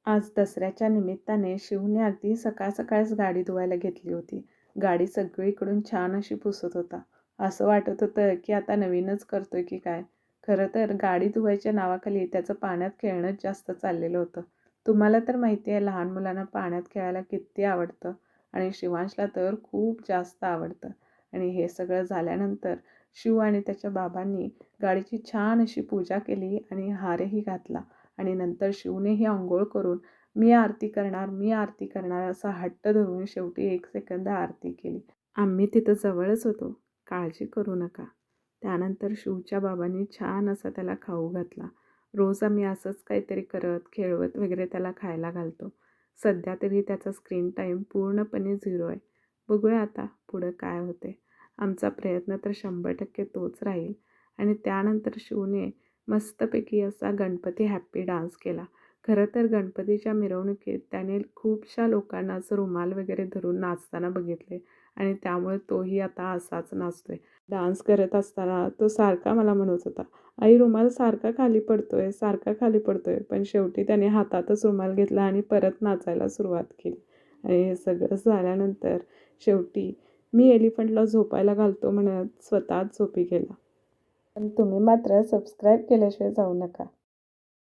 आज दसऱ्याच्या निमित्ताने शिवने अगदी सकाळ सकाळच गाडी धुवायला घेतली होती. गाडी सगळीकडून छान अशी पुसत होता. असं वाटत होतं की आता नवीनच करतोय की काय. खरं तर गाडी धुवायच्या नावाखाली त्याचं पाण्यात खेळणंच जास्त चाललेलं होतं. तुम्हाला तर माहिती आहे लहान मुलांना पाण्यात खेळायला किती आवडतं आणि शिवांशला तर खूप जास्त आवडतं. आणि हे सगळं झाल्यानंतर शिव आणि त्याच्या बाबांनी गाडीची छान अशी पूजा केली आणि हारही घातला. आणि नंतर शिवनेही अंघोळ करून मी आरती करणार, मी आरती करणार असा हट्ट धरून शेवटी 1 सेकंद आरती केली. आम्ही तिथं जवळच होतो, काळजी करू नका. त्यानंतर शिवच्या बाबांनी छान असा त्याला खाऊ घातला. रोज आम्ही असंच काहीतरी करत, खेळवत वगैरे त्याला खायला घालतो. सध्या तरी त्याचा स्क्रीन टाईम पूर्णपणे 0 आहे. बघूया आता पुढं काय होते. आमचा प्रयत्न तर 100% तोच राहील. आणि त्यानंतर शिवने मस्तपैकी असा गणपती हॅप्पी डान्स केला. खरं तर गणपतीच्या मिरवणुकीत त्याने खूपशा लोकांना असं रुमाल वगैरे धरून नाचताना बघितले आणि त्यामुळे तोही आता असाच नाचतोय. डान्स करत असताना तो सारखा मला म्हणत होता, "आई रुमाल सारखा खाली पडतोय, सारखा खाली पडतोय." पण शेवटी त्याने हातातच रुमाल घेतला आणि परत नाचायला सुरुवात केली. आणि हे सगळं झाल्यानंतर शेवटी मी एलिफंटला झोपायला घालतो म्हणत स्वतःच झोपी गेला. पण तुम्ही मात्र सबस्क्राईब केल्याशिवाय जाऊ नका.